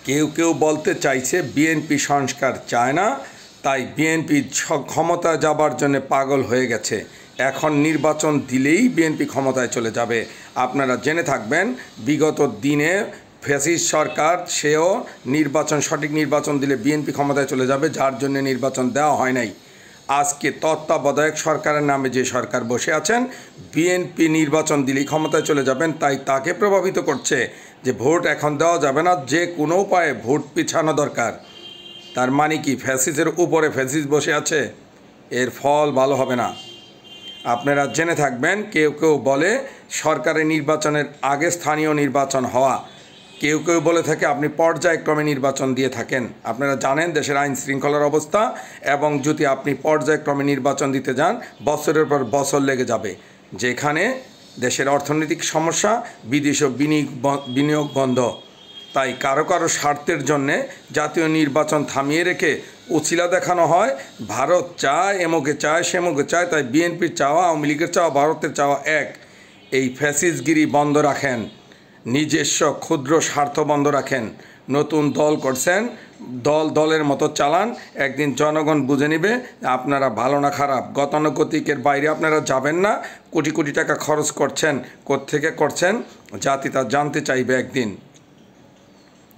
কেউ কেউ বলতে চাইছে বিএনপি সংস্কার চায় না, তাই বিএনপি ক্ষমতায় যাবার জন্য পাগল হয়ে গেছে। এখন নির্বাচন দিলেই বিএনপি ক্ষমতায় চলে যাবে। আপনারা জেনে থাকবেন বিগত দিনে ফ্যাসিস্ট সরকার সেও সঠিক নির্বাচন দিলে বিএনপি ক্ষমতায় চলে যাবে, যার জন্য নির্বাচন দেওয়া হয় নাই। আজকে তত্ত্বাবধায়ক সরকারের নামে যে সরকার বসে আছেন, বিএনপি নির্বাচন দিলেই ক্ষমতায় চলে যাবেন, তাই তাকে প্রভাবিত করছে যে ভোট এখন দেওয়া যাবে না, যে কোনো উপায়ে ভোট পিছানো দরকার। তার মানে কি ফ্যাসিসের উপরে ফ্যাসিস বসে আছে, এর ফল ভালো হবে না। আপনারা জেনে থাকবেন কেউ কেউ বলে সরকারের নির্বাচনের আগে স্থানীয় নির্বাচন হওয়া, কেউ কেউ বলে থাকে আপনি পর্যায়ক্রমে নির্বাচন দিয়ে থাকেন। আপনারা জানেন দেশের আইন শৃঙ্খলার অবস্থা, এবং যদি আপনি পর্যায়ক্রমে নির্বাচন দিতে যান বছরের পর বছর লেগে যাবে, যেখানে দেশের অর্থনৈতিক সমস্যা, বিদেশি বিনিয়োগ বন্ধ। তাই কারো কারো স্বার্থের জন্যে জাতীয় নির্বাচন থামিয়ে রেখে উছিলা দেখানো হয়। ভারত চায়, এমকে চায়, সেমকে চায়, তাই বিএনপির চাওয়া, আওয়ামী লীগের চাওয়া, ভারতের চাওয়া এক। এই ফ্যাসিসগিরি বন্ধ রাখেন, নিজস্ব ক্ষুদ্র স্বার্থ বন্ধ রাখেন। নতুন দল করছেন, দলের মতো চালান, একদিন জনগণ বুঝে নেবে আপনারা ভালো না খারাপ। গতানুগতিকের বাইরে আপনারা যাবেন না। কোটি কোটি টাকা খরচ করছেন, কোত্থেকে করছেন জাতি তা জানতে চাইবে একদিন।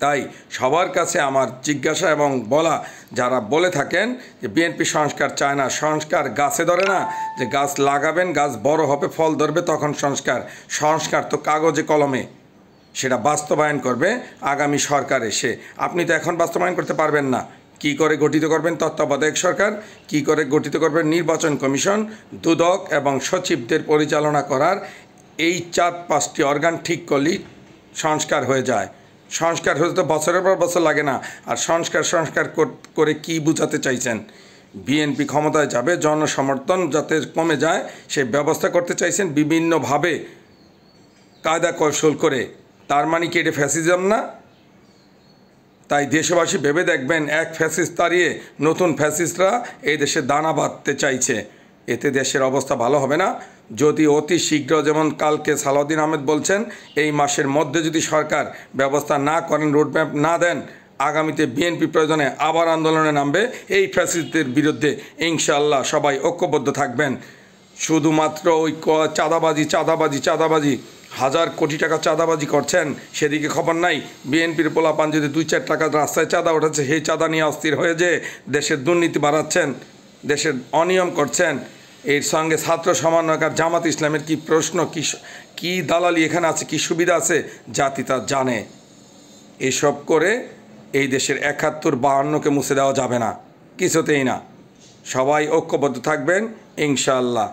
তাই সবার কাছে আমার জিজ্ঞাসা এবং বলা, যারা বলে থাকেন যে বিএনপি সংস্কার চায় না, সংস্কার গাছে ধরে না, যে গাছ লাগাবেন, গাছ বড় হবে, ফল ধরবে, তখন সংস্কার তো কাগজে কলমে, সেটা বাস্তবায়ন করবে আগামী সরকার এসে। আপনি তো এখন বাস্তবায়ন করতে পারবেন না। কি করে গঠিত করবেন তত্ত্বাবধায়ক সরকার, কি করে গঠিত করবেন নির্বাচন কমিশন, দুদক এবং সচিবদের পরিচালনা করার এই 4-5টি অর্গান ঠিক করলেই সংস্কার হয়ে যায়। সংস্কার হতে তো বছরের পর বছর লাগে না। আর সংস্কার করে কি বোঝাতে চাইছেন? বিএনপি ক্ষমতায় যাবে, জনসমর্থন যাতে কমে যায় সেই ব্যবস্থা করতে চাইছেন বিভিন্নভাবে, কায়দা কৌশল করে। তার মানে কি এটা ফ্যাসিজম না? তাই দেশবাসী ভেবে দেখবেন, এক ফ্যাসিস্ট তাড়িয়ে নতুন ফ্যাসিস্টরা এই দেশে দানা বাঁধতে চাইছে। এতে দেশের অবস্থা ভালো হবে না। যদি অতি শীঘ্র, যেমন কালকে সালাউদ্দিন আহমেদ বলছেন, এই মাসের মধ্যে যদি সরকার ব্যবস্থা না করেন, রোডম্যাপ না দেন, আগামীতে বিএনপি প্রয়োজনে আবার আন্দোলনে নামবে এই ফ্যাসিস্টদের বিরুদ্ধে। ইনশাআল্লাহ সবাই ঐক্যবদ্ধ থাকবেন। শুধুমাত্র ওই চাঁদাবাজি, 1000 কোটি টাকা চাঁদাবাজি করছেন, সেদিকে খবর নাই। বিএনপির পোলাপান যদি 2-4 টাকা রাস্তায় চাঁদা উঠাচ্ছে, সেই চাঁদা নিয়ে অস্থির হয়ে যে দেশের দুর্নীতি বাড়াচ্ছেন, দেশের অনিয়ম করছেন। এর সঙ্গে ছাত্র সমন্বয়কার জামাত ইসলামের কি প্রশ্ন, কি দালালি এখানে আছে, কি সুবিধা আছে, জাতি তা জানে। এসব করে এই দেশের 71-52কে মুছে দেওয়া যাবে না, কিছুতেই না। সবাই ঐক্যবদ্ধ থাকবেন ইনশাআল্লাহ।